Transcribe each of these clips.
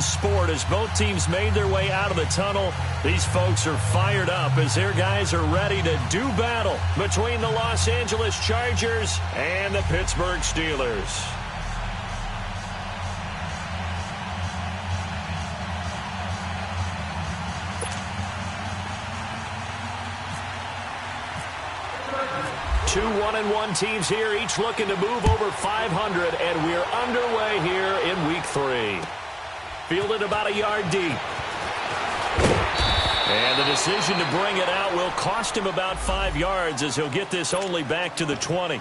in sport as both teams made their way out of the tunnel. These folks are fired up as their guys are ready to do battle between the Los Angeles Chargers and the Pittsburgh Steelers. Two 1-1 teams here, each looking to move over 500, and we're underway here in Week 3. Fielded about a yard deep. And the decision to bring it out will cost him about 5 yards as he'll get this only back to the 20.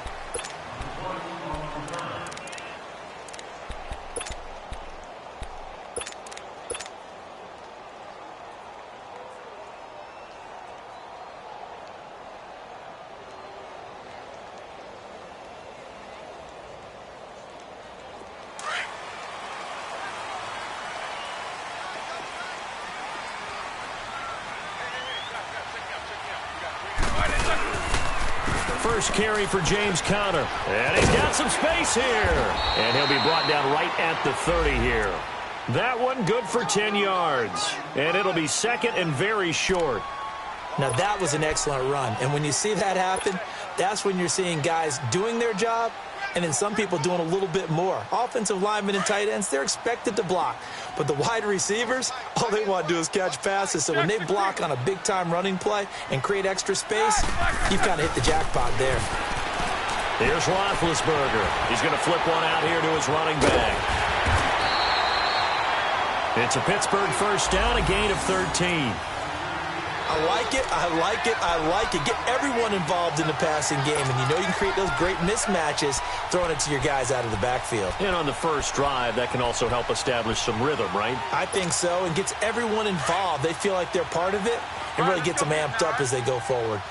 First carry for James Conner. And he's got some space here. And he'll be brought down right at the 30 here. That one good for 10 yards. And it'll be second and very short. Now that was an excellent run. And when you see that happen, that's when you're seeing guys doing their job and then some people doing a little bit more. Offensive linemen and tight ends, they're expected to block. But the wide receivers, all they want to do is catch passes. So when they block on a big-time running play and create extra space, you've kind of hit the jackpot there. Here's Roethlisberger. He's going to flip one out here to his running back. It's a Pittsburgh first down, a gain of 13. I like it, I like it, I like it. Get everyone involved in the passing game, and you know you can create those great mismatches throwing it to your guys out of the backfield. And on the first drive, that can also help establish some rhythm, right? I think so, and gets everyone involved. They feel like they're part of it, and really gets them amped up as they go forward.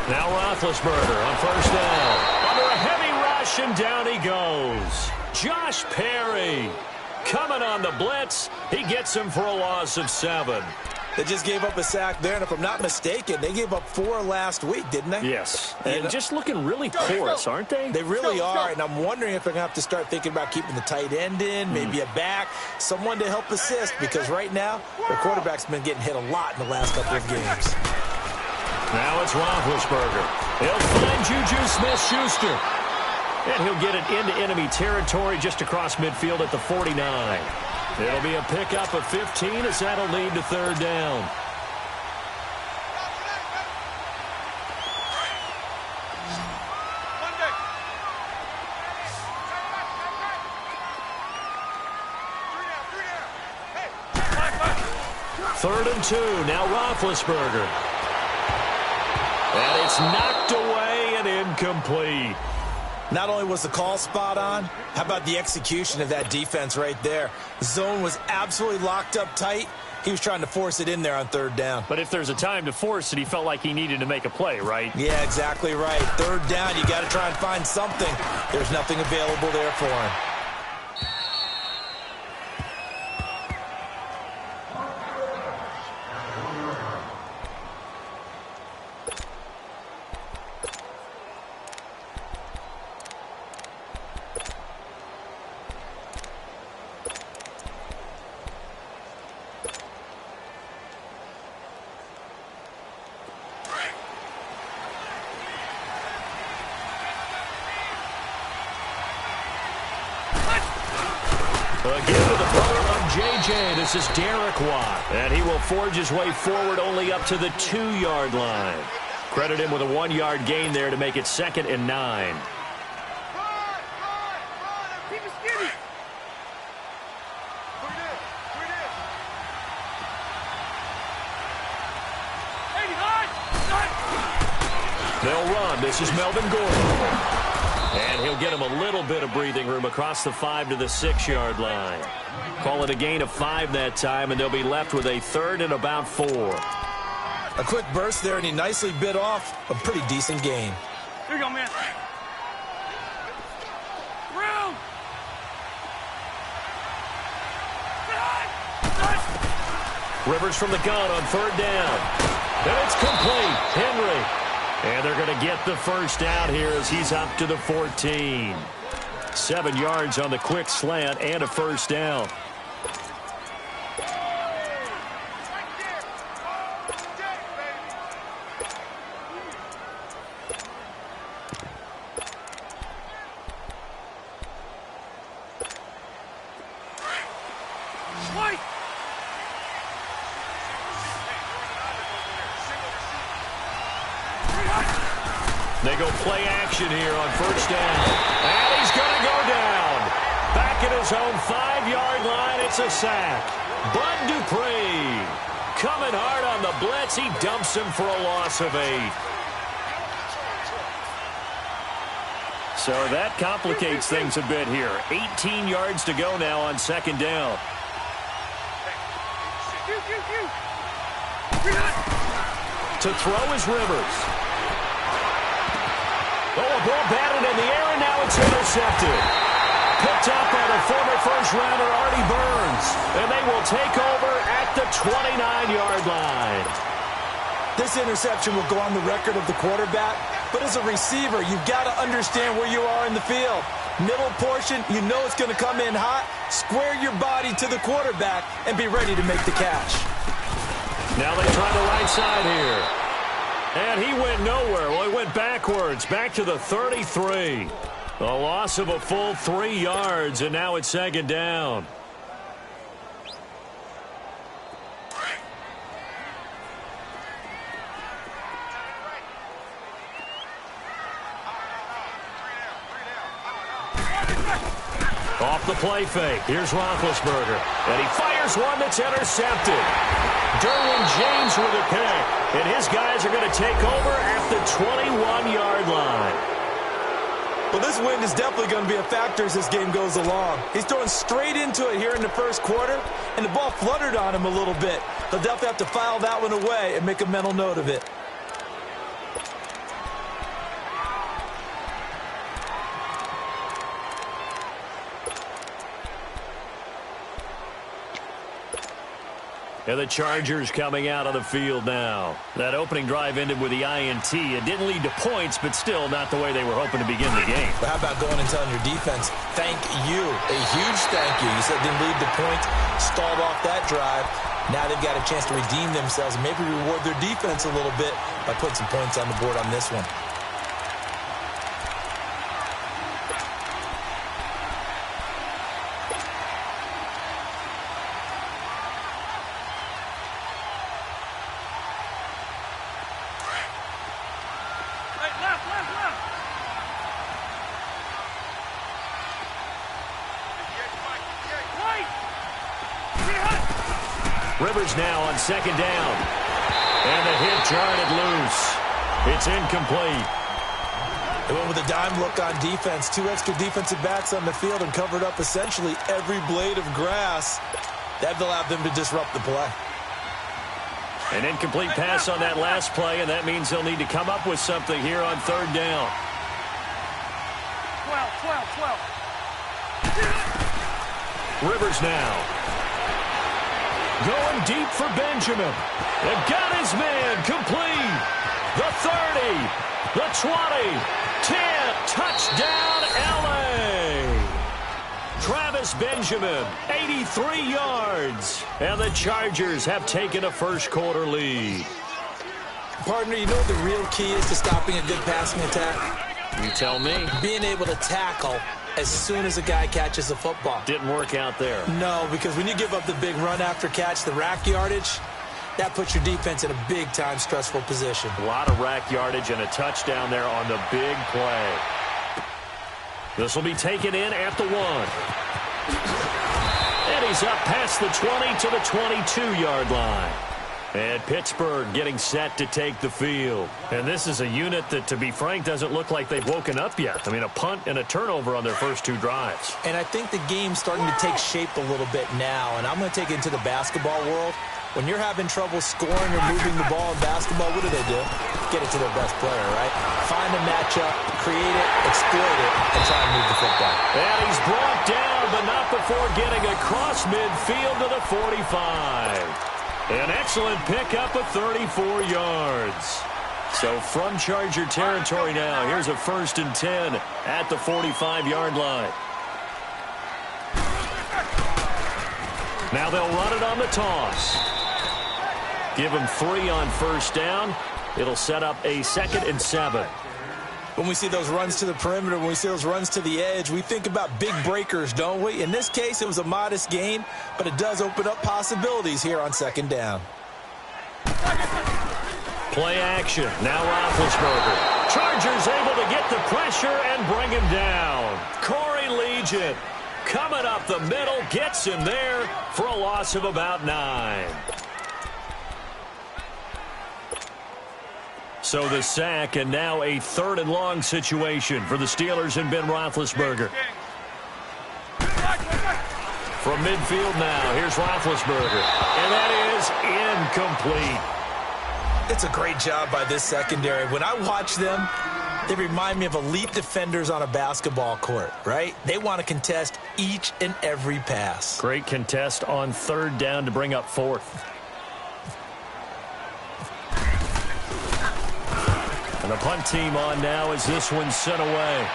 Now Roethlisberger on first down. Under a heavy rush, and down he goes. Josh Perry coming on the blitz. He gets him for a loss of 7. They just gave up a sack there, and if I'm not mistaken, they gave up 4 last week, didn't they? Yes. And just looking really porous, aren't they? They really are, and I'm wondering if they're going to have to start thinking about keeping the tight end in, maybe a back, someone to help assist, because right now, their quarterback's been getting hit a lot in the last couple of games. Now it's Roethlisberger. He'll find Juju Smith-Schuster. And he'll get it into enemy territory just across midfield at the 49. It'll be a pickup of 15 as that'll lead to third down. Third and 2. Now Roethlisberger. And it's knocked away and incomplete. Not only was the call spot on, how about the execution of that defense right there? The zone was absolutely locked up tight. He was trying to force it in there on third down. But if there's a time to force it, he felt like he needed to make a play, right? Yeah, exactly right. Third down, you got to try and find something. There's nothing available there for him. Again to the throw of J.J. This is Derek Watt. And he will forge his way forward only up to the 2-yard line. Credit him with a 1-yard gain there to make it 2nd and 9. They'll run. This is Melvin Gordon. And he'll get him a little bit of breathing room across the 5 to the 6-yard line. Call it a gain of 5 that time, and they'll be left with a 3rd and about 4. A quick burst there, and he nicely bit off a pretty decent gain. Here you go, man. Room. Rivers from the gun on 3rd down. And it's complete. Henry And they're going to get the first down here as he's up to the 14. 7 yards on the quick slant and a first down. They go play action here on first down. And he's going to go down. Back at his own 5-yard line, it's a sack. Bud Dupree coming hard on the blitz. He dumps him for a loss of 8. So that complicates things a bit here. 18 yards to go now on second down. To throw is Rivers. Oh, a ball batted in the air, and now it's intercepted. Picked up by the former first-rounder Artie Burns. And they will take over at the 29-yard line. This interception will go on the record of the quarterback. But as a receiver, you've got to understand where you are in the field. Middle portion, you know it's going to come in hot. Square your body to the quarterback and be ready to make the catch. Now they try the right side here. And he went nowhere. Well, he went backwards, back to the 33. A loss of a full 3 yards, and now it's second down. Off the play fake. Here's Roethlisberger. And he fires one that's intercepted. Derwin James with a pick. And his guys are going to take over at the 21-yard line. Well, this wind is definitely going to be a factor as this game goes along. He's throwing straight into it here in the first quarter, and the ball fluttered on him a little bit. He'll definitely have to file that one away and make a mental note of it. And the Chargers coming out of the field now. That opening drive ended with the INT. It didn't lead to points, but still not the way they were hoping to begin the game. But how about going and telling your defense, thank you, a huge thank you. You said it didn't lead to points, stalled off that drive. Now they've got a chance to redeem themselves and maybe reward their defense a little bit by putting some points on the board on this one. Rivers now on second down. And the hit jarred loose. It's incomplete. They went with a dime look on defense. 2 extra defensive backs on the field and covered up essentially every blade of grass. That allowed them to disrupt the play. An incomplete pass on that last play, and that means they'll need to come up with something here on third down. 12. Rivers now. Going deep for Benjamin. And got his man complete. The 30, the 20, 10, touchdown LA. Travis Benjamin, 83 yards. And the Chargers have taken a first quarter lead. Partner, you know what the real key is to stopping a good passing attack? You tell me. Being able to tackle as soon as a guy catches a football. Didn't work out there. No, because when you give up the big run after catch, the rack yardage, that puts your defense in a big-time stressful position. A lot of rack yardage and a touchdown there on the big play. This will be taken in at the 1. And he's up past the 20 to the 22-yard line. And Pittsburgh getting set to take the field. And this is a unit that, to be frank, doesn't look like they've woken up yet. I mean, a punt and a turnover on their first 2 drives. And I think the game's starting to take shape a little bit now. And I'm going to take it into the basketball world. When you're having trouble scoring or moving the ball in basketball, what do? Get it to their best player, right? Find a matchup, create it, exploit it, and try and move the football. And he's brought down, but not before getting across midfield to the 45. An excellent pickup of 34 yards. So from Charger territory now, here's a 1st and 10 at the 45-yard line. Now they'll run it on the toss. Give him 3 on 1st down. It'll set up a 2nd and 7. When we see those runs to the perimeter, when we see those runs to the edge, we think about big breakers, don't we? In this case, it was a modest gain, but it does open up possibilities here on 2nd down. Play action. Now Roethlisberger. Chargers able to get the pressure and bring him down. Corey Legion coming up the middle, gets him there for a loss of about 9. So the sack, and now a 3rd and long situation for the Steelers and Ben Roethlisberger. From midfield now, here's Roethlisberger. And that is incomplete. It's a great job by this secondary. When I watch them, they remind me of elite defenders on a basketball court, right? They want to contest each and every pass. Great contest on 3rd down to bring up 4th. And the punt team on now as this one's sent away.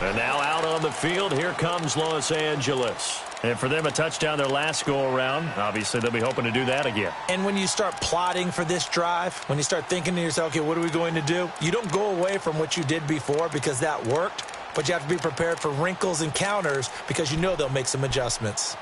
And now out on the field, here comes Los Angeles. And for them, a touchdown their last go-around. Obviously, they'll be hoping to do that again. And when you start plotting for this drive, when you start thinking to yourself, okay, what are we going to do? You don't go away from what you did before because that worked, but you have to be prepared for wrinkles and counters because you know they'll make some adjustments.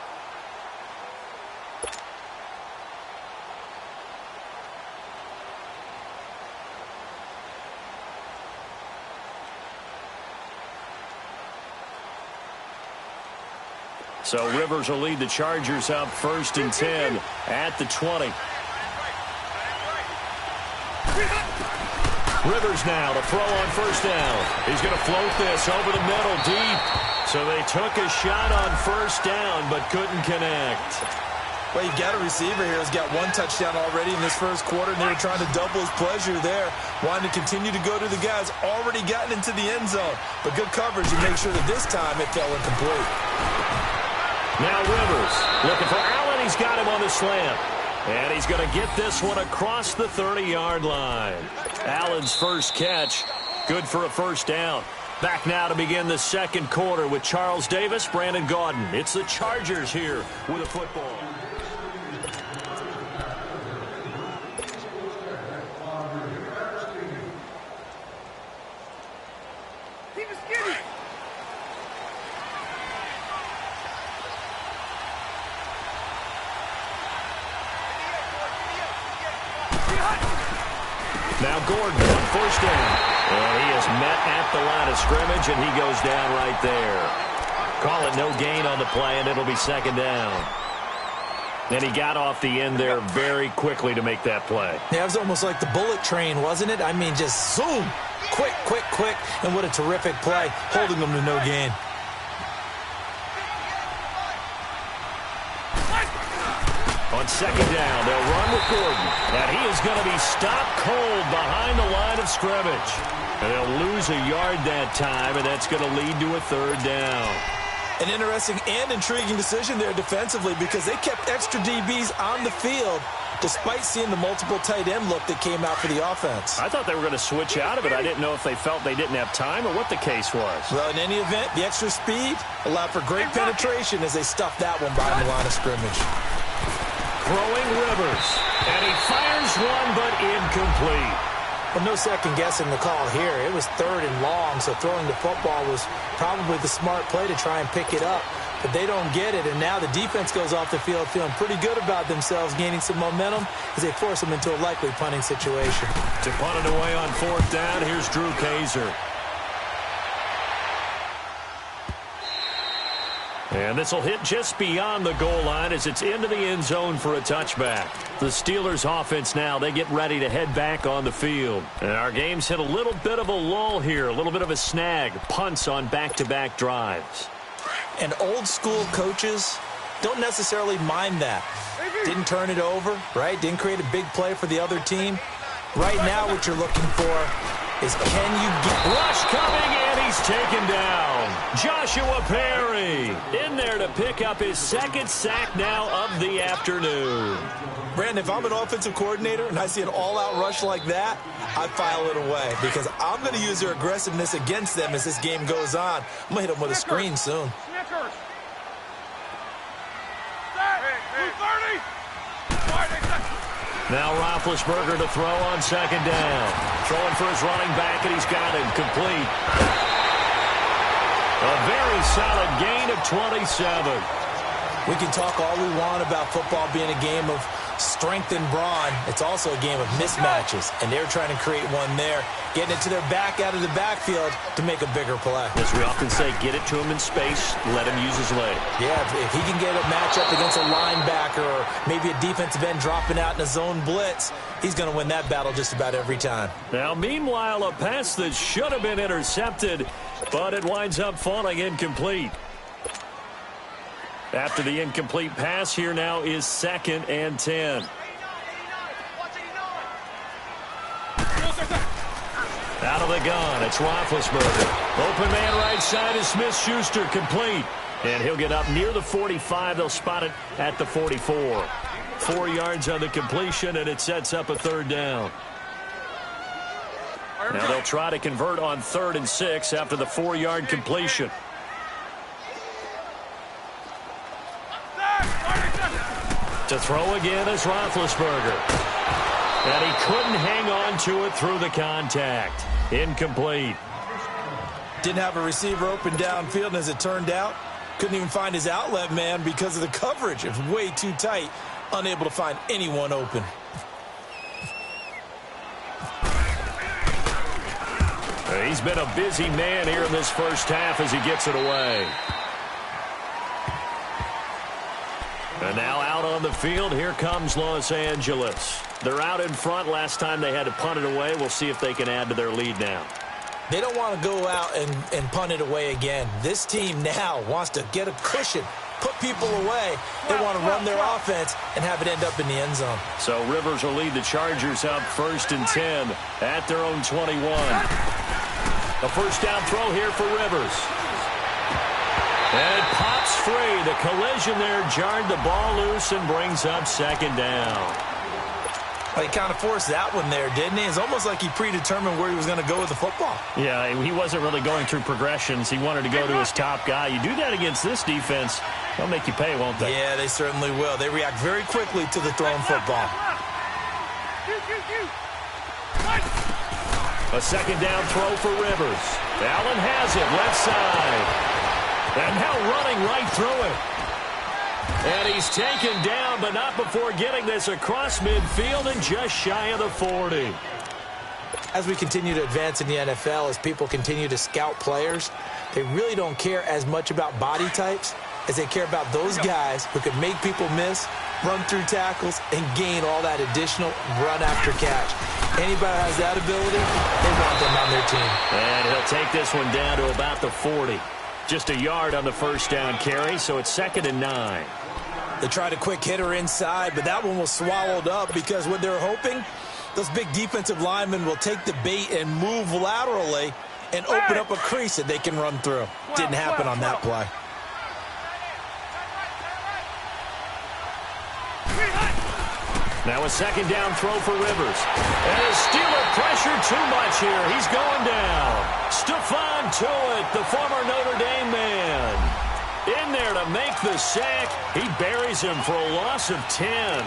So Rivers will lead the Chargers up 1st and 10 at the 20. Rivers now to throw on 1st down. He's going to float this over the middle deep. So they took a shot on 1st down but couldn't connect. Well, you've got a receiver here who's got 1 touchdown already in this 1st quarter, and they were trying to double his pleasure there, wanting to continue to go to the guys already gotten into the end zone. But good coverage to make sure that this time it fell incomplete. Now Rivers looking for Allen. He's got him on the slant. And he's going to get this one across the 30-yard line. Allen's first catch, good for a 1st down. Back now to begin the 2nd quarter with Charles Davis, Brandon Gaudin. It's the Chargers here with a football. Now Gordon on 1st down. And he is met at the line of scrimmage, and he goes down right there. Call it no gain on the play, and it'll be 2nd down. And he got off the end there very quickly to make that play. Yeah, it was almost like the bullet train, wasn't it? I mean, just zoom. Quick, quick, quick. And what a terrific play, holding them to no gain. On 2nd down, they'll run with Gordon. And he is going to be stopped cold behind the line of scrimmage. And they'll lose a yard that time, and that's going to lead to a 3rd down. An interesting and intriguing decision there defensively because they kept extra DBs on the field despite seeing the multiple tight end look that came out for the offense. I thought they were going to switch out of it. I didn't know if they felt they didn't have time or what the case was. Well, in any event, the extra speed allowed for great penetration as they stuffed that one behind the line of scrimmage. Throwing Rivers, and he fires one, but incomplete. Well, no second guessing the call here. It was 3rd and long, so throwing the football was probably the smart play to try and pick it up. But they don't get it, and now the defense goes off the field feeling pretty good about themselves, gaining some momentum as they force them into a likely punting situation. To punt it away on 4th down, here's Drew Kaiser. And this will hit just beyond the goal line as it's into the end zone for a touchback. The Steelers offense now, they get ready to head back on the field. And our game's hit a little bit of a lull here, a little bit of a snag. Punts on back-to-back drives. And old school coaches don't necessarily mind that. Didn't turn it over, right? Didn't create a big play for the other team. Right now what you're looking for is can you get... Rush coming, and he he's taken down. Joshua Perry in there to pick up his second sack now of the afternoon. Brandon, if I'm an offensive coordinator and I see an all-out rush like that, I file it away because I'm going to use their aggressiveness against them as this game goes on. I'm going to hit them with a screen soon. Now Roethlisberger to throw on second down. Throwing for his running back, and he's got it complete. A very solid gain of 27. We can talk all we want about football being a game of strength and brawn. It's also a game of mismatches, and they're trying to create one there, getting it to their back out of the backfield to make a bigger play. As we often say, get it to him in space, let him use his leg. Yeah, if he can get a matchup against a linebacker or maybe a defensive end dropping out in a zone blitz, he's going to win that battle just about every time. Now, meanwhile, a pass that should have been intercepted, but it winds up falling incomplete. After the incomplete pass, here now is 2nd and 10. Out of the gun, it's Roethlisberger. Open man right side is Smith-Schuster, complete. And he'll get up near the 45. They'll spot it at the 44. 4 yards on the completion, and it sets up a 3rd down. Now they'll try to convert on 3rd and 6 after the 4-yard completion. To throw again is Roethlisberger. And he couldn't hang on to it through the contact. Incomplete. Didn't have a receiver open downfield, and as it turned out, couldn't even find his outlet man because of the coverage. It was way too tight, unable to find anyone open. He's been a busy man here in this first half as he gets it away. And now out on the field, here comes Los Angeles. They're out in front. Last time they had to punt it away. We'll see if they can add to their lead now. They don't want to go out and punt it away again. This team now wants to get a cushion, put people away. They want to run their offense and have it end up in the end zone. So Rivers will lead the Chargers up 1st and 10 at their own 21. A first down throw here for Rivers. And it pops free. The collision there jarred the ball loose and brings up 2nd down. Well, he kind of forced that one there, didn't he? It's almost like he predetermined where he was going to go with the football. Yeah, he wasn't really going through progressions. He wanted to go to his top guy. You do that against this defense, they'll make you pay, won't they? Yeah, they certainly will. They react very quickly to the thrown football. A 2nd down throw for Rivers. Allen has it, left side. And now running right through it. And he's taken down, but not before getting this across midfield and just shy of the 40. As we continue to advance in the NFL, as people continue to scout players, they really don't care as much about body types as they care about those guys who can make people miss, run through tackles, and gain all that additional run after catch. Anybody who has that ability, they want them on their team. And he'll take this one down to about the 40. Just a yard on the first down carry, so it's 2nd and 9. They tried a quick hitter inside, but that one was swallowed up because what they're hoping, those big defensive linemen will take the bait and move laterally and open up a crease that they can run through. Didn't happen on that play. Now a 2nd down throw for Rivers. And his Steeler pressure too much here. He's going down. Stephon Tuitt, the former Notre Dame man. In there to make the sack. He buries him for a loss of 10.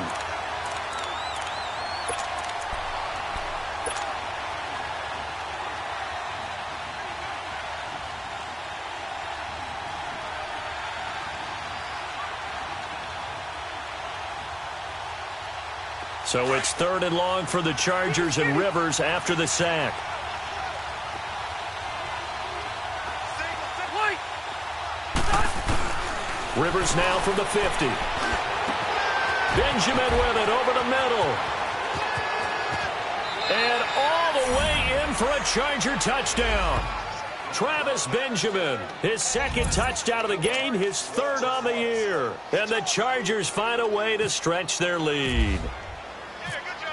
So it's 3rd and long for the Chargers and Rivers after the sack. Rivers now from the 50. Benjamin with it over the middle. And all the way in for a Charger touchdown. Travis Benjamin, his 2nd touchdown of the game, his 3rd on the year. And the Chargers find a way to stretch their lead.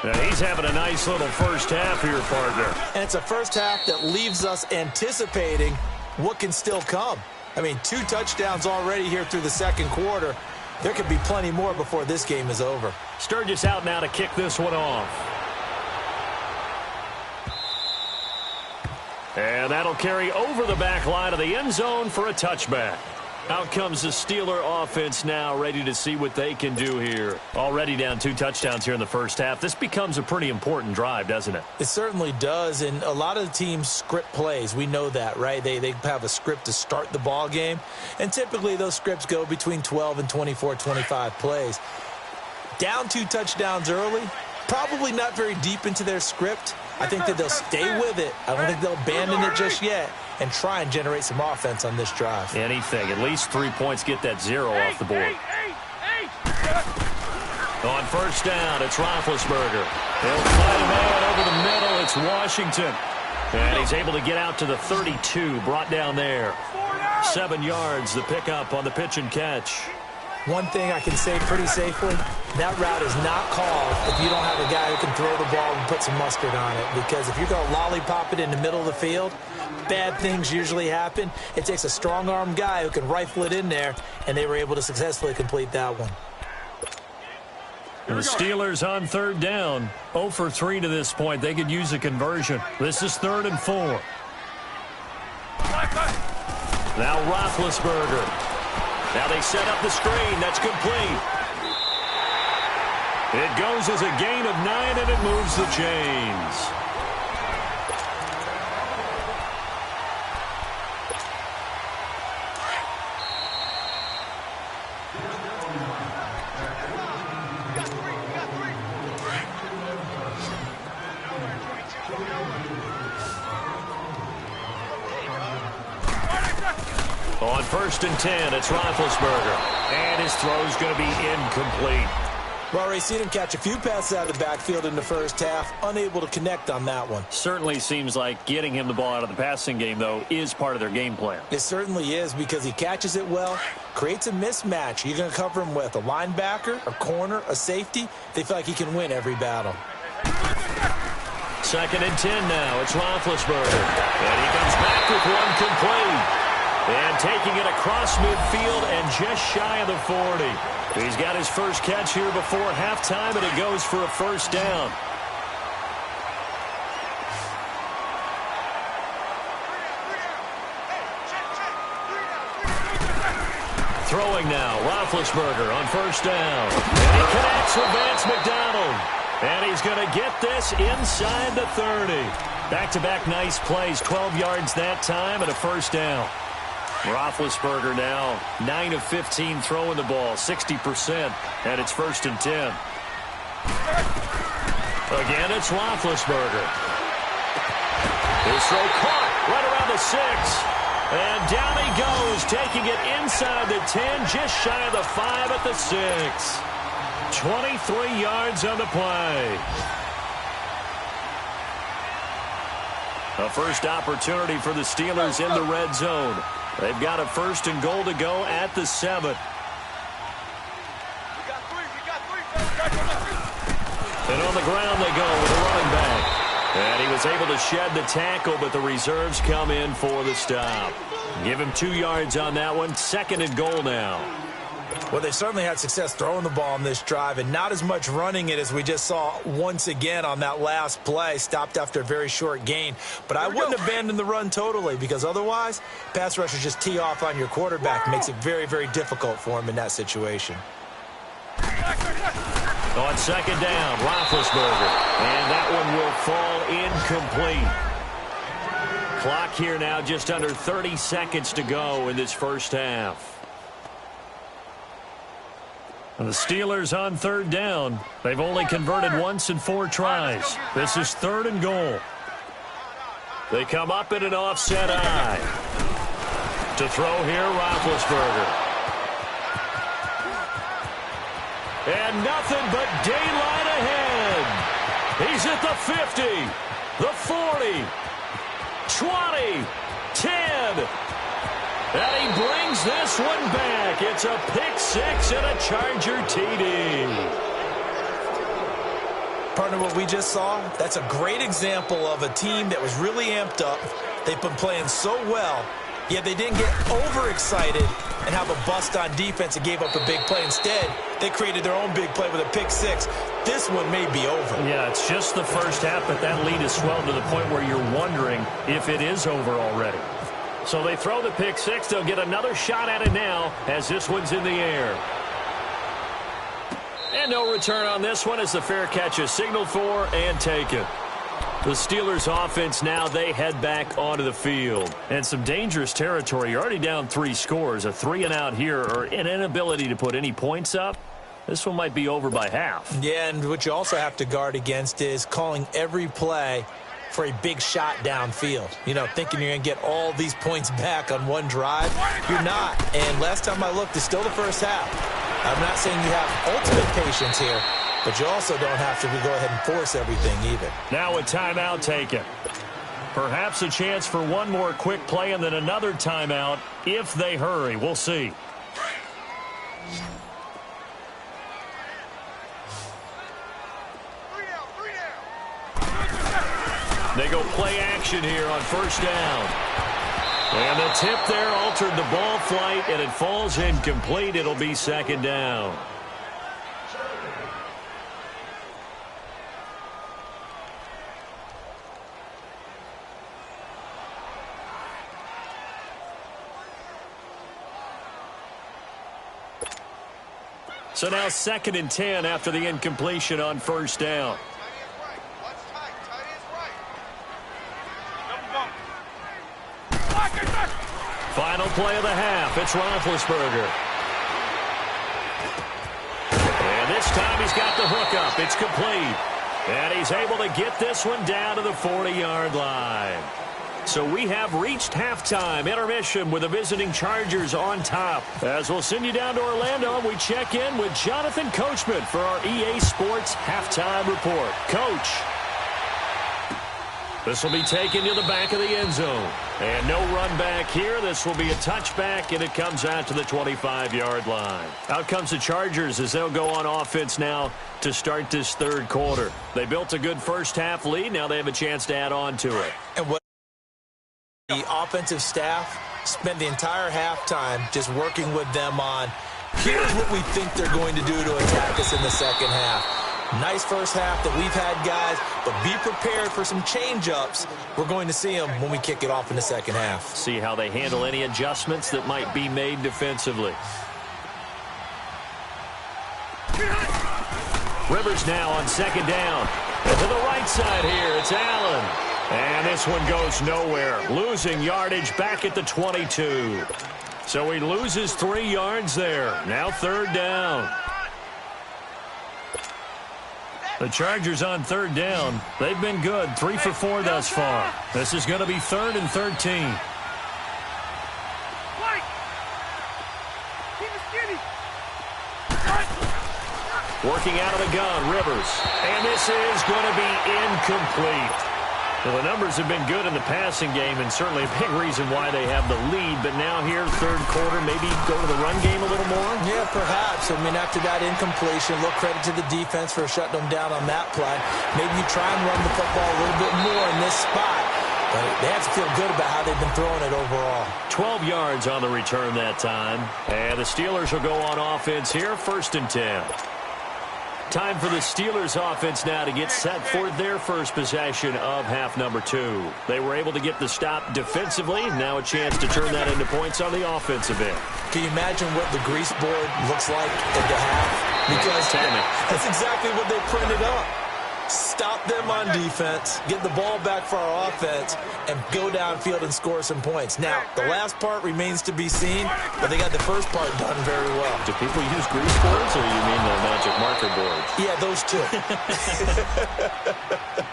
Now he's having a nice little first half here, partner. And it's a first half that leaves us anticipating what can still come. I mean, 2 touchdowns already here through the second quarter. There could be plenty more before this game is over. Sturgis out now to kick this one off. And that'll carry over the back line of the end zone for a touchback. Out comes the Steeler offense now, ready to see what they can do here. Already down 2 touchdowns here in the first half. This becomes a pretty important drive, doesn't it? It certainly does, and a lot of the teams script plays. We know that, right? They have a script to start the ball game, and typically those scripts go between 12 and 24, 25 plays. Down 2 touchdowns early, probably not very deep into their script. I think that they'll stay with it. I don't think they'll abandon it just yet and try and generate some offense on this drive. Anything. At least 3 points, get that 0 off the board. On first down, it's Roethlisberger. They'll fight a man over the middle. It's Washington. And he's able to get out to the 32, brought down there. 7 yards, the pickup on the pitch and catch. One thing I can say pretty safely, that route is not called if you don't have a guy who can throw the ball and put some mustard on it. Because if you're going to lollipop it in the middle of the field, bad things usually happen. It takes a strong-arm guy who can rifle it in there, and they were able to successfully complete that one. The Steelers on third down, 0 for 3 to this point. They could use a conversion. This is 3rd and 4. Now Roethlisberger. Now they set up the screen. That's complete. It goes as a gain of 9, and it moves the chains. On 1st and 10, it's Roethlisberger. And his throw's going to be incomplete. Well, already seen him catch a few passes out of the backfield in the first half. Unable to connect on that one. Certainly seems like getting him the ball out of the passing game, though, is part of their game plan. It certainly is because he catches it well, creates a mismatch. You're going to cover him with a linebacker, a corner, a safety. They feel like he can win every battle. 2nd and 10 now. It's Roethlisberger. And he comes back with one complete. And taking it across midfield and just shy of the 40. He's got his first catch here before halftime, and it goes for a first down. Throwing now, Roethlisberger on first down. And he connects with Vance McDonald. And he's going to get this inside the 30. Back-to-back nice plays, 12 yards that time, and a first down. Roethlisberger now 9 of 15 throwing the ball, 60%, and it's 1st and 10. Again, it's Roethlisberger. His throw caught right around the 6. And down he goes, taking it inside the 10, just shy of the 5 at the 6. 23 yards on the play. A first opportunity for the Steelers in the red zone. They've got a 1st and goal to go at the 7. And on the ground they go with a running back. And he was able to shed the tackle, but the reserves come in for the stop. Give him 2 yards on that one. 2nd and goal now. Well, they've certainly had success throwing the ball on this drive and not as much running it as we just saw once again on that last play. Stopped after a very short gain. But I wouldn't abandon the run totally because otherwise, pass rushers just tee off on your quarterback. It makes it very, very difficult for him in that situation. On 2nd down, Roethlisberger. And that one will fall incomplete. Clock here now just under 30 seconds to go in this first half. And the Steelers on 3rd down. They've only converted once in 4 tries. This is 3rd and goal. They come up in an offset eye. To throw here, Roethlisberger. And nothing but daylight ahead. He's at the 50, the 40, 20, 10. And he brings this one back. It's a pick 6 and a Charger TD. Partner, what we just saw, that's a great example of a team that was really amped up. They've been playing so well, Yeah, they didn't get overexcited and have a bust on defense and gave up a big play. Instead, they created their own big play with a pick six. This one may be over. Yeah, it's just the first half, but that lead has swelled to the point where you're wondering if it is over already. So they throw the pick six. They'll get another shot at it now as this one's in the air. And no return on this one as the fair catch is signaled for and taken. The Steelers offense now, they head back onto the field. And some dangerous territory. You're already down 3 scores. A 3-and-out here or an inability to put any points up. This one might be over by half. Yeah, and what you also have to guard against is calling every play for a big shot downfield. You know, thinking you're going to get all these points back on one drive. You're not. And last time I looked, it's still the first half. I'm not saying you have ultimate patience here, but you also don't have to go ahead and force everything either. Now a timeout taken. Perhaps a chance for one more quick play and then another timeout if they hurry. We'll see. They go play action here on first down. And the tip there altered the ball flight, and it falls incomplete. It'll be second down. So now 2nd and 10 after the incompletion on first down. Final play of the half. It's Roethlisberger. And this time he's got the hook up. It's complete. And he's able to get this one down to the 40-yard line. So we have reached halftime. Intermission with the visiting Chargers on top. As we'll send you down to Orlando, we check in with Jonathan Coachman for our EA Sports Halftime Report. Coach. This will be taken to the back of the end zone. And no run back here. This will be a touchback, and it comes out to the 25-yard line. Out comes the Chargers as they'll go on offense now to start this third quarter. They built a good first-half lead. Now they have a chance to add on to it. And what the offensive staff spent the entire halftime just working with them on, here's what we think they're going to do to attack us in the second half. Nice first half that we've had, guys, but be prepared for some change-ups. We're going to see them when we kick it off in the second half. See how they handle any adjustments that might be made defensively. Rivers now on second down. And to the right side here, it's Allen. And this one goes nowhere. Losing yardage back at the 22. So he loses 3 yards there. Now third down. The Chargers on third down. They've been good. 3 for 4 thus far. This is going to be 3rd and 13. Working out of the gun, Rivers. And this is going to be incomplete. Well, the numbers have been good in the passing game, and certainly a big reason why they have the lead. But now here, third quarter, maybe go to the run game a little more? Yeah, perhaps. I mean, after that incompletion, a little credit to the defense for shutting them down on that play. Maybe you try and run the football a little bit more in this spot. But they have to feel good about how they've been throwing it overall. 12 yards on the return that time. And the Steelers will go on offense here, 1st and 10. Time for the Steelers offense now to get set for their first possession of half number 2. They were able to get the stop defensively. Now a chance to turn that into points on the offensive end. Can you imagine what the grease board looks like at the half? Because that's exactly what they printed up. Stop them on defense, get the ball back for our offense, and go downfield and score some points. Now, the last part remains to be seen, but they got the first part done very well. Do people use grease boards, or you mean the magic marker boards? Yeah, those two.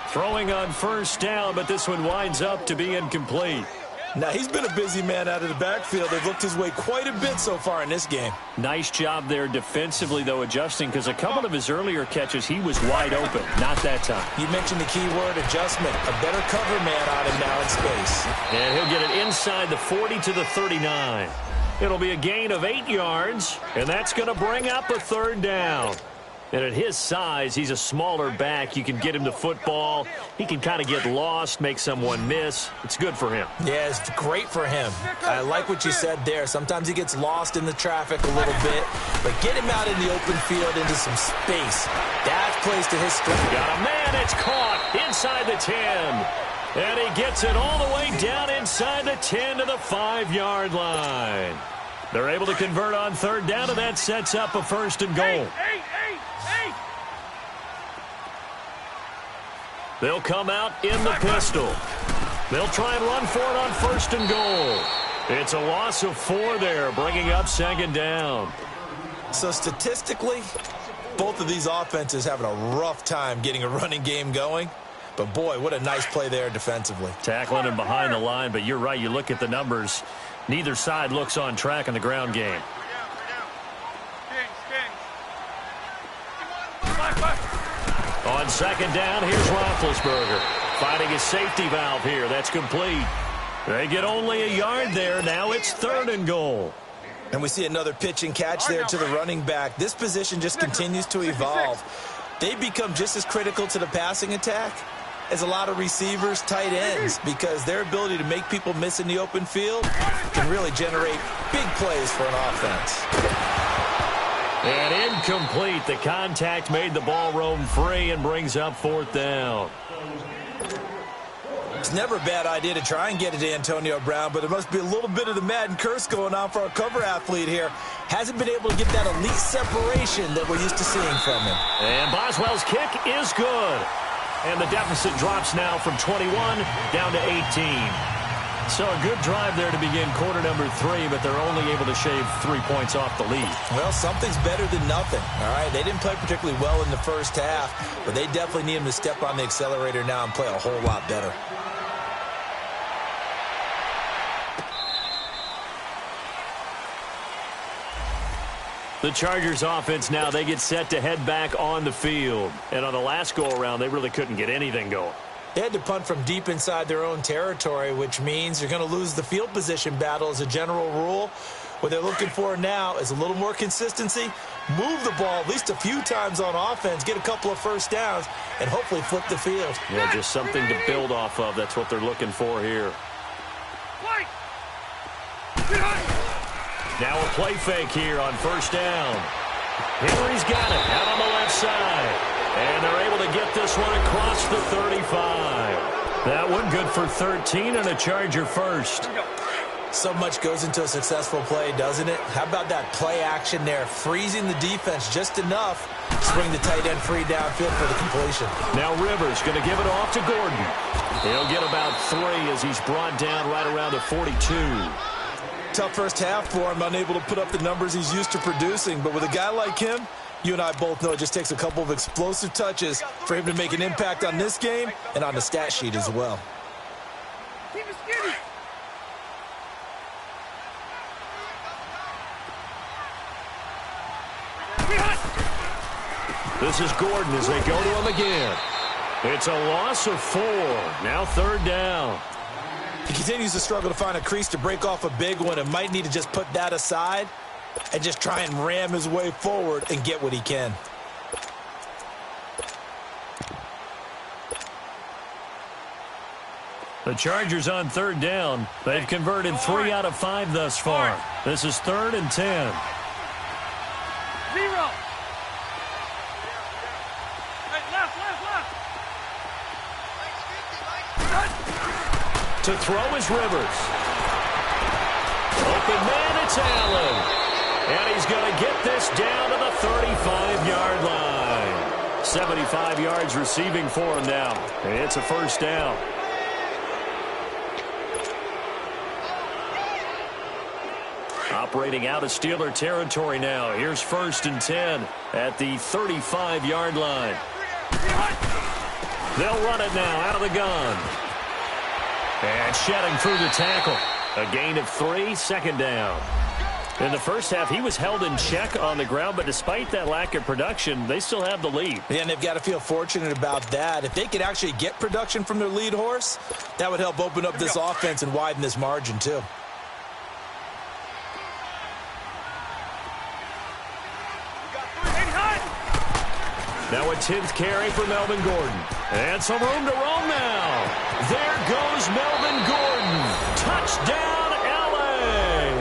Throwing on first down, but this one winds up to be incomplete. Now, he's been a busy man out of the backfield. They've looked his way quite a bit so far in this game. Nice job there defensively, though, adjusting, because a couple of his earlier catches, he was wide open. Not that time. You mentioned the key word, adjustment. A better cover man on him now in space. And he'll get it inside the 40 to the 39. It'll be a gain of 8 yards, and that's going to bring up a third down. And at his size, he's a smaller back. You can get him the football. He can kind of get lost, make someone miss. It's good for him. Yeah, it's great for him. I like what you said there. Sometimes he gets lost in the traffic a little bit, but get him out in the open field into some space. That plays to his strength. Got a man. It's caught inside the 10. And he gets it all the way down inside the 10 to the 5-yard line. They're able to convert on third down, and that sets up a first and goal. They'll come out in the pistol. They'll try and run for it on first and goal. It's a loss of 4 there, bringing up second down. So statistically, both of these offenses having a rough time getting a running game going. But, boy, what a nice play there defensively. Tackling him behind the line, but you're right. You look at the numbers. Neither side looks on track in the ground game. On second down, here's Roethlisberger. Finding his safety valve here. That's complete. They get only a yard there. Now it's third and goal. And we see another pitch and catch there to the running back. This position just continues to evolve. They become just as critical to the passing attack as a lot of receivers, tight ends, because their ability to make people miss in the open field can really generate big plays for an offense. And incomplete. The contact made the ball roam free and brings up fourth down. It's never a bad idea to try and get it to Antonio Brown, but there must be a little bit of the Madden curse going on for our cover athlete here. Hasn't been able to get that elite separation that we're used to seeing from him. And Boswell's kick is good. And the deficit drops now from 21 down to 18. So a good drive there to begin quarter number 3, but they're only able to shave 3 points off the lead. Well, something's better than nothing, all right? They didn't play particularly well in the first half, but they definitely need him to step on the accelerator now and play a whole lot better. The Chargers offense now, they get set to head back on the field. And on the last go-around, they really couldn't get anything going. They had to punt from deep inside their own territory, which means you're going to lose the field position battle as a general rule. What they're looking for now is a little more consistency, move the ball at least a few times on offense, get a couple of first downs, and hopefully flip the field. Yeah, just something to build off of. That's what they're looking for here. Now a play fake here on first down. Henry's got it out on the left side. And they're able to get this one across the 35. That one good for 13 and a Charger first. So much goes into a successful play, doesn't it? How about that play action there, freezing the defense just enough to bring the tight end free downfield for the completion. Now Rivers going to give it off to Gordon. He'll get about 3 as he's brought down right around the 42. Tough first half for him, unable to put up the numbers he's used to producing. But with a guy like him, you and I both know it just takes a couple of explosive touches for him to make an impact on this game and on the stat sheet as well. Keep it skinny. This is Gordon as they go to him again. It's a loss of 4. Now third down. He continues to struggle to find a crease to break off a big one and might need to just put that aside and just try and ram his way forward and get what he can. The Chargers on third down. They've converted 3 out of 5 thus far. This is 3rd and 10. 0. To throw is Rivers. Open man, it's Allen. And he's going to get this down to the 35-yard line. 75 yards receiving for him now. And it's a first down. Operating out of Steeler territory now. Here's 1st and 10 at the 35-yard line. They'll run it now out of the gun. And shedding through the tackle. A gain of 3, second down. In the first half, he was held in check on the ground, but despite that lack of production, they still have the lead. Yeah, and they've got to feel fortunate about that. If they could actually get production from their lead horse, that would help open up this offense and widen this margin too. Now a 10th carry for Melvin Gordon. And some room to roam now. There goes Melvin Gordon. Touchdown, L.A.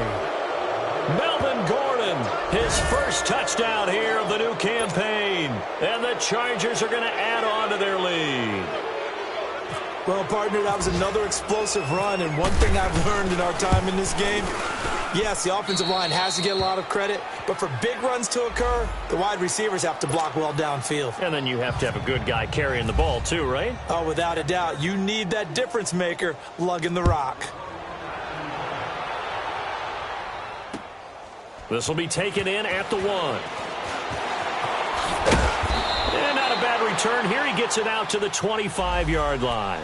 Melvin Gordon, his first touchdown here of the new campaign. And the Chargers are going to add on to their lead. Well, partner, that was another explosive run, and one thing I've learned in our time in this game, yes, the offensive line has to get a lot of credit, but for big runs to occur, the wide receivers have to block well downfield. And then you have to have a good guy carrying the ball too, right? Oh, without a doubt. You need that difference maker lugging the rock. This will be taken in at the 1. And not a bad return here. He gets it out to the 25-yard line.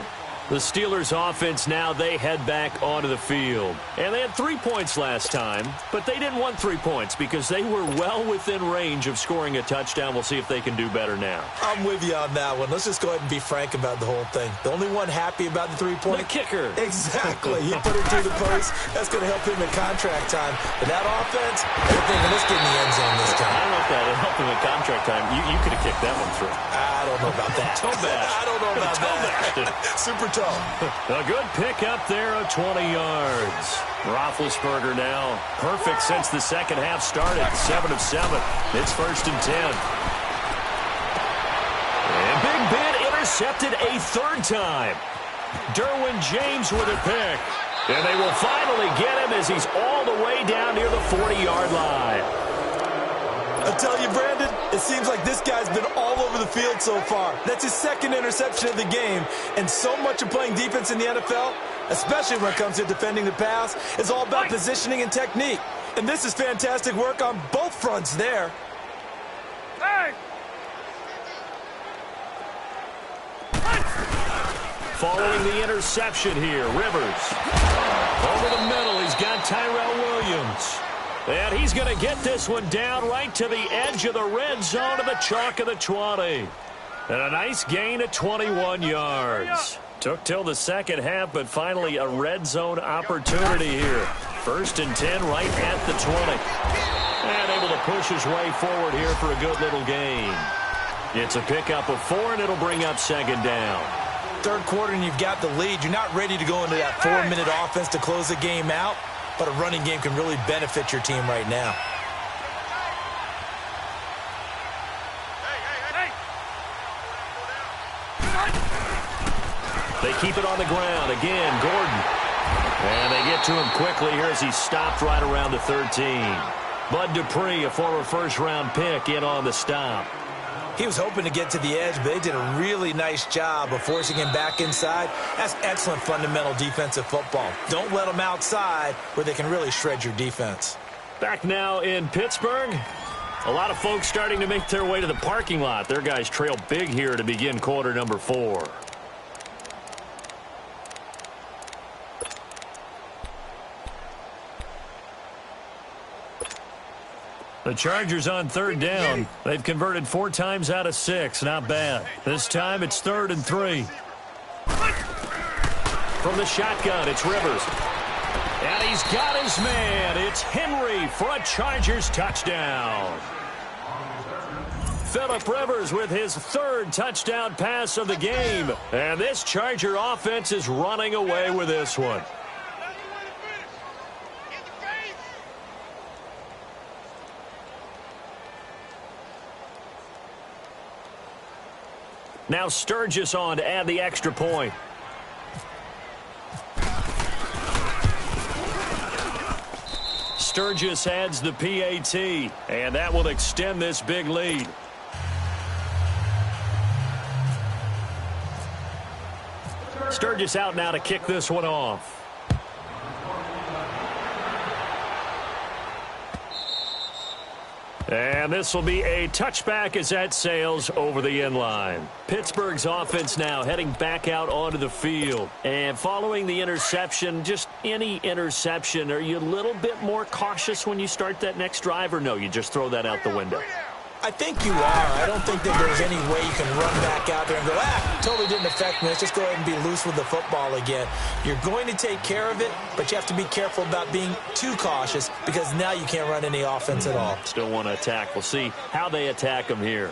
The Steelers' offense now, they head back onto the field. And they had 3 points last time, but they didn't want 3 points because they were well within range of scoring a touchdown. We'll see if they can do better now. I'm with you on that one. Let's just go ahead and be frank about the whole thing. The only one happy about the 3-point? The kicker. Exactly. He put it through the post. That's going to help him in contract time. But that offense, they're thinking, let's get in the end zone this time. I don't know if that would help him in contract time. You could have kicked that one through. I don't know about that. Toe bash. I don't know about that. Super tall. A good pick up there of 20 yards. Roethlisberger now perfect since the second half started. 7 of 7. It's 1st and 10. And Big Ben intercepted a 3rd time. Derwin James with a pick. And they will finally get him as he's all the way down near the 40-yard line. I tell you, Brandon, it seems like this guy's been all over the field so far. That's his 2nd interception of the game. And so much of playing defense in the NFL, especially when it comes to defending the pass, is all about positioning and technique. And this is fantastic work on both fronts there. Hey! Following the interception here, Rivers. Over the middle, he's got Tyrell Williams. And he's going to get this one down right to the edge of the red zone to the chalk of the 20. And a nice gain of 21 yards. Took till the second half, but finally a red zone opportunity here. 1st and 10 right at the 20. And able to push his way forward here for a good little gain. It's a pickup of 4, and it'll bring up 2nd down. 3rd quarter and you've got the lead. You're not ready to go into that 4-minute offense to close the game out. But a running game can really benefit your team right now. They keep it on the ground. Again, Gordon. And they get to him quickly here as he stopped right around the 13. Bud Dupree, a former first-round pick, in on the stop. He was hoping to get to the edge, but they did a really nice job of forcing him back inside. That's excellent fundamental defensive football. Don't let them outside where they can really shred your defense. Back now in Pittsburgh. A lot of folks starting to make their way to the parking lot. Their guys trail big here to begin quarter number 4. The Chargers on 3rd down. They've converted 4 times out of 6. Not bad. This time it's 3rd and 3. From the shotgun, it's Rivers. And he's got his man. It's Henry for a Chargers touchdown. Phillip Rivers with his 3rd touchdown pass of the game. And this Charger offense is running away with this one. Now Sturgis on to add the extra point. Sturgis adds the PAT, and that will extend this big lead. Sturgis out now to kick this one off. And this will be a touchback as that sails over the end line. Pittsburgh's offense now heading back out onto the field. And following the interception, just any interception, are you a little bit more cautious when you start that next drive, or no, you just throw that out the window? I think you are. I don't think that there's any way you can run back out there and go, totally didn't affect me. Let's just go ahead and be loose with the football again. You're going to take care of it, but you have to be careful about being too cautious because now you can't run any offense at all. Still want to attack. We'll see how they attack them here.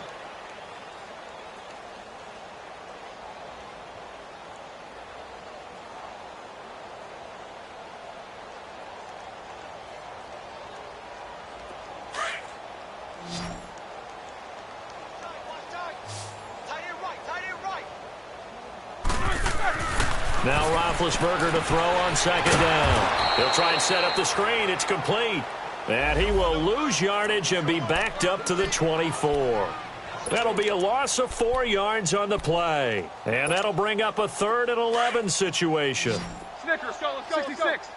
Now Roethlisberger to throw on second down. He'll try and set up the screen. It's complete. And he will lose yardage and be backed up to the 24. That'll be a loss of 4 yards on the play. And that'll bring up a 3rd and 11 situation. Snickers, go, let's go, 66.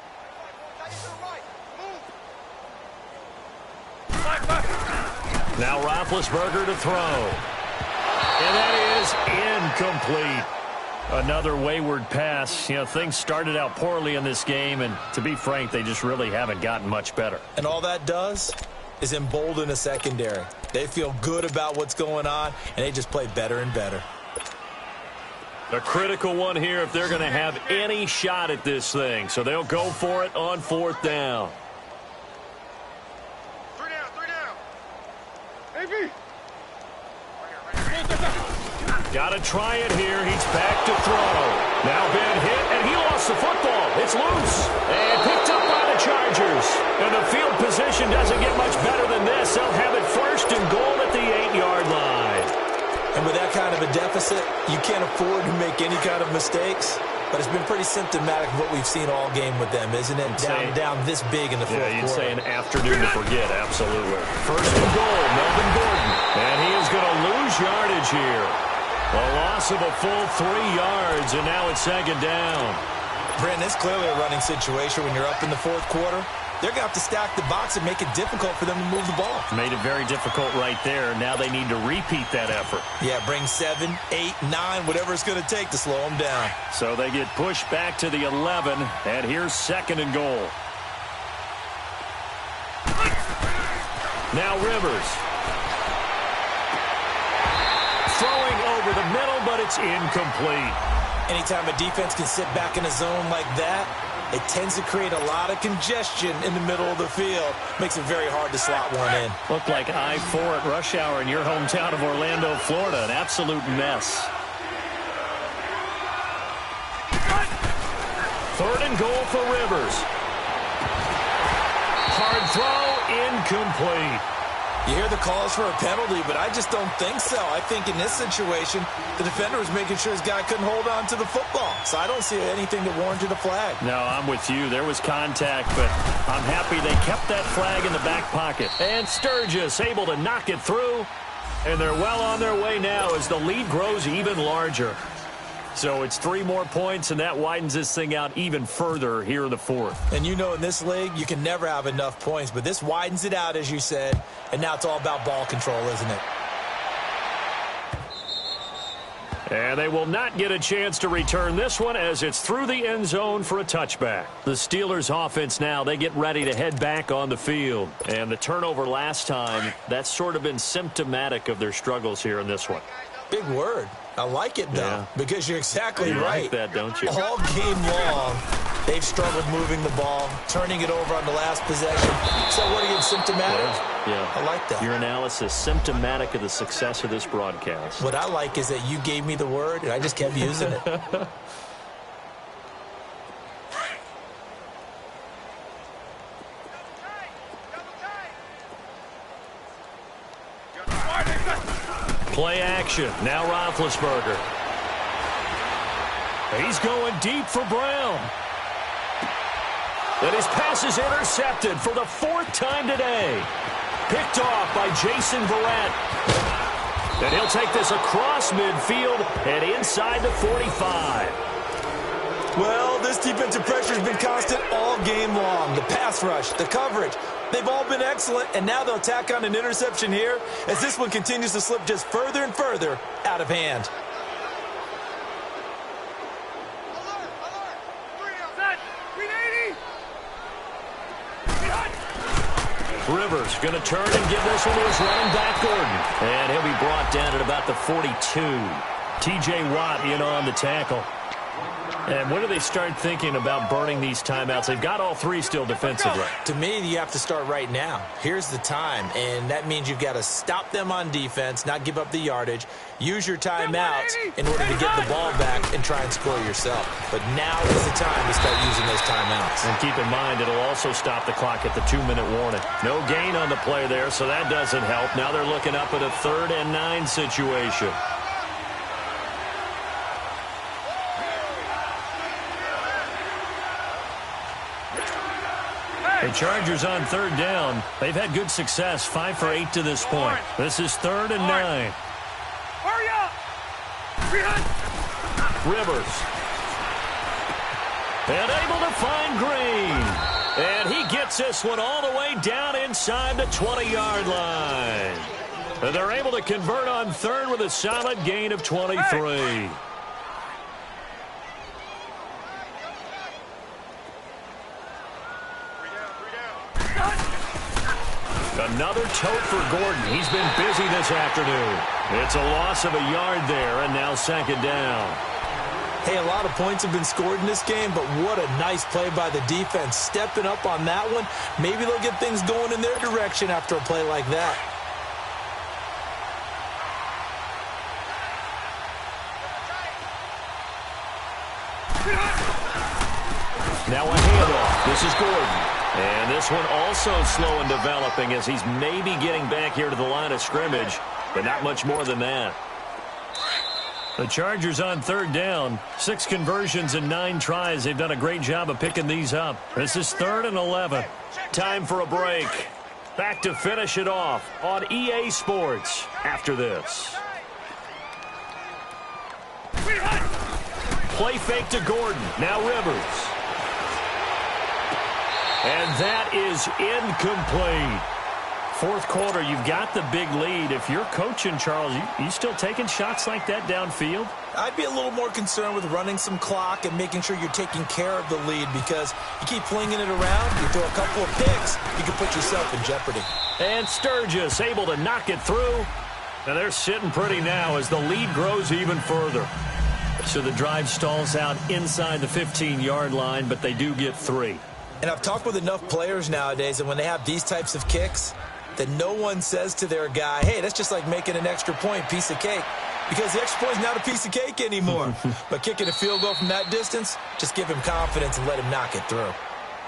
Now Roethlisberger to throw. And that is incomplete. Another wayward pass. You know, things started out poorly in this game, and to be frank, they just really haven't gotten much better. And all that does is embolden a secondary. They feel good about what's going on, and they just play better and better. A critical one here if they're going to have any shot at this thing. So they'll go for it on 4th down. 3 down. AB. Got to try it here. He's back to throw. Now been hit, and he lost the football. It's loose and picked up by the Chargers. And the field position doesn't get much better than this. They'll have it 1st and goal at the 8-yard line. And with that kind of a deficit, you can't afford to make any kind of mistakes. But it's been pretty symptomatic of what we've seen all game with them, isn't it? Down this big in the fourth quarter. You'd say an afternoon to forget, absolutely. 1st and goal, Melvin Gordon. And he is going to lose yardage here. A loss of a full 3 yards, and now it's 2nd down. Brent, it's clearly a running situation when you're up in the fourth quarter. They're going to have to stack the box and make it difficult for them to move the ball. Made it very difficult right there. Now they need to repeat that effort. Yeah, bring 7, 8, 9, whatever it's going to take to slow them down. So they get pushed back to the 11, and here's 2nd and goal. Now Rivers. Throwing over the middle, but it's incomplete. Anytime a defense can sit back in a zone like that, it tends to create a lot of congestion in the middle of the field. Makes it very hard to slot one in. Looked like I-4 at rush hour in your hometown of Orlando, Florida. An absolute mess. 3rd and goal for Rivers. Hard throw, incomplete. You hear the calls for a penalty, but I just don't think so. I think in this situation, the defender was making sure his guy couldn't hold on to the football. So I don't see anything that warranted a flag. No, I'm with you. There was contact, but I'm happy they kept that flag in the back pocket. And Sturgis able to knock it through. And they're well on their way now as the lead grows even larger. So it's 3 more points, and that widens this thing out even further here in the 4th. And you know in this league, you can never have enough points, but this widens it out, as you said, and now it's all about ball control, isn't it? And they will not get a chance to return this one as it's through the end zone for a touchback. The Steelers offense now, they get ready to head back on the field. And the turnover last time, that's sort of been symptomatic of their struggles here in this one. Big word. I like it, though, because you're exactly right. You like that, don't you? All game long, they've struggled moving the ball, turning it over on the last possession. So what are you, symptomatic? Yeah. I like that. Your analysis, symptomatic of the success of this broadcast. What I like is that you gave me the word, and I just kept using it. Play action. Now Roethlisberger. He's going deep for Brown. And his pass is intercepted for the 4th time today. Picked off by Jason Verrett. And he'll take this across midfield and inside the 45. Well, this defensive pressure has been constant all game long. The pass rush, the coverage, they've all been excellent, and now they'll tack on an interception here as this one continues to slip just further and further out of hand. Rivers going to turn and give this one to his running back, Gordon. And he'll be brought down at about the 42. T.J. Watt in on the tackle. And when do they start thinking about burning these timeouts? They've got all 3 still defensively. To me, you have to start right now. Here's the time, and that means you've got to stop them on defense, not give up the yardage, use your timeouts in order to get the ball back and try and score yourself. But now is the time to start using those timeouts. And keep in mind, it'll also stop the clock at the 2-minute warning. No gain on the play there, so that doesn't help. Now they're looking up at a 3rd and 9 situation. The Chargers on third down. They've had good success, 5 for 8 to this point. This is 3rd and 9. Hurry up! Rivers. And able to find Green. And he gets this one all the way down inside the 20-yard line. And they're able to convert on 3rd with a solid gain of 23. Another tote for Gordon. He's been busy this afternoon. It's a loss of a yard there, and now 2nd down. Hey, a lot of points have been scored in this game, but what a nice play by the defense. Stepping up on that one. Maybe they'll get things going in their direction after a play like that. Now a handoff. This is Gordon. And this one also slow in developing as he's maybe getting back here to the line of scrimmage, but not much more than that. The Chargers on 3rd down. 6 conversions and 9 tries. They've done a great job of picking these up. This is 3rd and 11. Time for a break. Back to finish it off on EA Sports after this. Play fake to Gordon. Now Rivers. And that is incomplete. 4th quarter, you've got the big lead. If you're coaching, Charles, you still taking shots like that downfield? I'd be a little more concerned with running some clock and making sure you're taking care of the lead, because you keep flinging it around, you throw a couple of picks, you can put yourself in jeopardy. And Sturgis able to knock it through. And they're sitting pretty now as the lead grows even further. So the drive stalls out inside the 15-yard line, but they do get 3. And I've talked with enough players nowadays, and when they have these types of kicks, that no one says to their guy, hey, that's just like making an extra point, piece of cake. Because the extra point is not a piece of cake anymore. But kicking a field goal from that distance, just give him confidence and let him knock it through.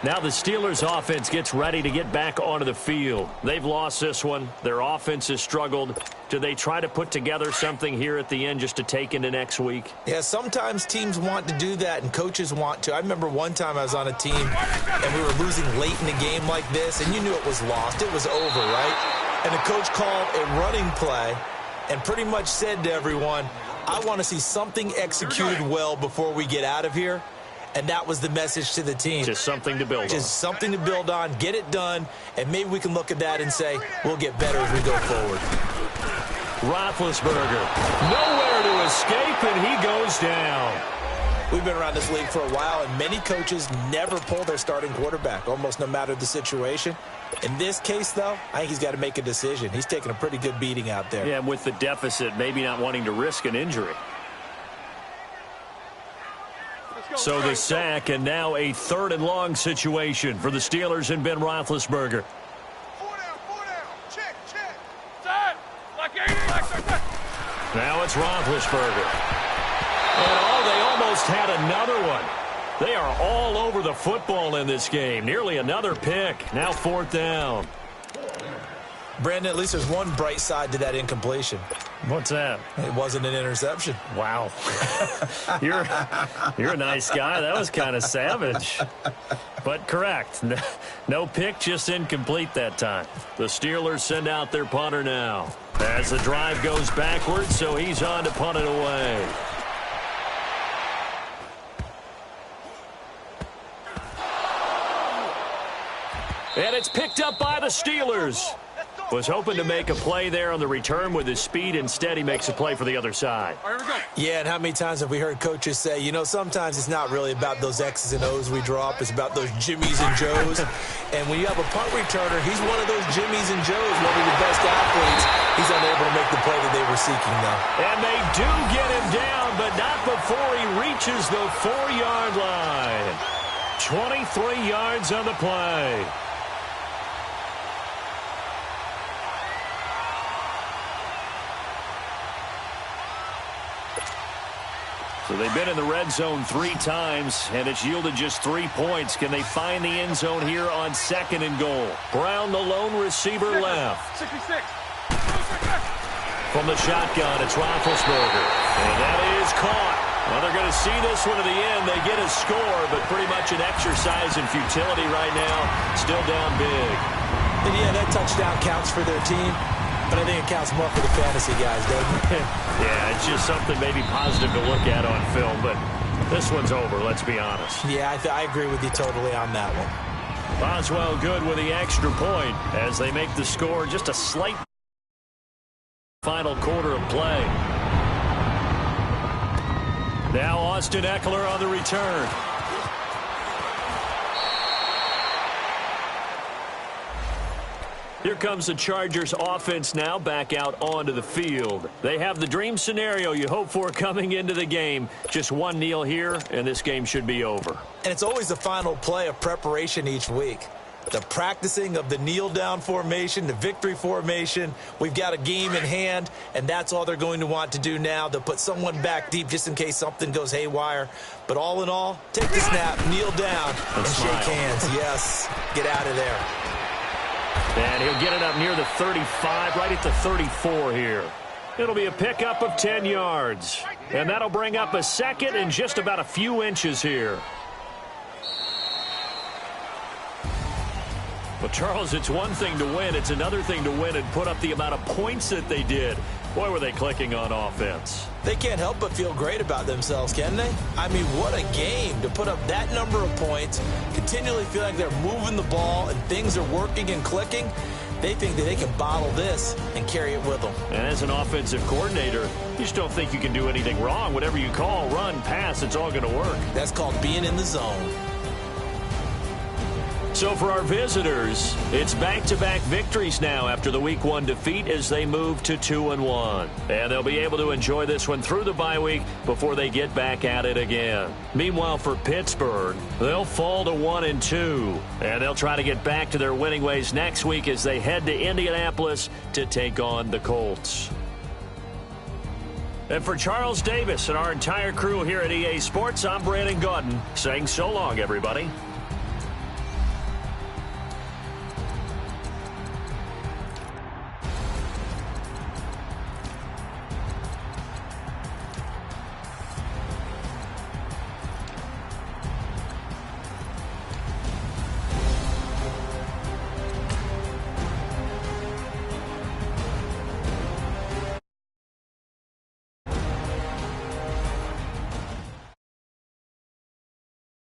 Now the Steelers' offense gets ready to get back onto the field. They've lost this one. Their offense has struggled. Do they try to put together something here at the end just to take into next week? Yeah, sometimes teams want to do that and coaches want to. I remember one time I was on a team and we were losing late in a game like this, and you knew it was lost. It was over, right? And the coach called a running play and pretty much said to everyone, I want to see something executed well before we get out of here. And that was the message to the team. Just something to build on. Just something to build on, get it done, and maybe we can look at that and say, we'll get better as we go forward. Roethlisberger, nowhere to escape, and he goes down. We've been around this league for a while, and many coaches never pull their starting quarterback, almost no matter the situation. In this case, though, I think he's got to make a decision. He's taking a pretty good beating out there. Yeah, and with the deficit, maybe not wanting to risk an injury. So the sack, and now a 3rd and long situation for the Steelers and Ben Roethlisberger. 4 down. Check. Side. Like 80. Now it's Roethlisberger. And they almost had another one. They are all over the football in this game. Nearly another pick. Now 4th down. Brandon, at least there's one bright side to that incompletion. What's that? It wasn't an interception. Wow. You're a nice guy. That was kind of savage. But correct. No pick, just incomplete that time. The Steelers send out their punter now. As the drive goes backwards, so he's on to punt it away. And it's picked up by the Steelers. Was hoping to make a play there on the return with his speed. Instead, he makes a play for the other side. All right, here we go. Yeah, and how many times have we heard coaches say, you know, sometimes it's not really about those X's and O's we drop. It's about those Jimmies and Joes. And when you have a punt returner, he's one of those Jimmies and Joes, one of the best athletes. He's unable to make the play that they were seeking, though. And they do get him down, but not before he reaches the 4-yard line. 23 yards on the play. So they've been in the red zone 3 times, and it's yielded just 3 points. Can they find the end zone here on 2nd and goal? Brown, the lone receiver, left. 66. From the shotgun, it's Roethlisberger. And that is caught. Well, they're going to see this one to the end. They get a score, but pretty much an exercise in futility right now. Still down big. And yeah, that touchdown counts for their team, but I think it counts more for the fantasy guys, doesn't it? Yeah, it's just something maybe positive to look at on film, but this one's over, let's be honest. Yeah, I agree with you totally on that one. Boswell good with the extra point as they make the score just a slight final quarter of play. Now Austin Eckler on the return. Here comes the Chargers offense now back out onto the field. They have the dream scenario you hope for coming into the game. Just one kneel here, and this game should be over. And it's always the final play of preparation each week. The practicing of the kneel-down formation, the victory formation. We've got a game in hand, and that's all they're going to want to do now. They'll put someone back deep just in case something goes haywire. But all in all, take the snap, kneel down, and shake hands. Yes, get out of there. And he'll get it up near the 35, right at the 34 here. It'll be a pickup of 10 yards. And that'll bring up a second and just about a few inches here. Well, Charles, it's one thing to win. It's another thing to win and put up the amount of points that they did. Boy, were they clicking on offense. They can't help but feel great about themselves, can they? I mean, what a game to put up that number of points, continually feel like they're moving the ball and things are working and clicking. They think that they can bottle this and carry it with them. And as an offensive coordinator, you just don't think you can do anything wrong. Whatever you call, run, pass, it's all going to work. That's called being in the zone. So for our visitors, it's back-to-back victories now after the Week 1 defeat as they move to 2-1. And they'll be able to enjoy this one through the bye week before they get back at it again. Meanwhile, for Pittsburgh, they'll fall to 1-2. And they'll try to get back to their winning ways next week as they head to Indianapolis to take on the Colts. And for Charles Davis and our entire crew here at EA Sports, I'm Brandon Gaudin saying so long, everybody.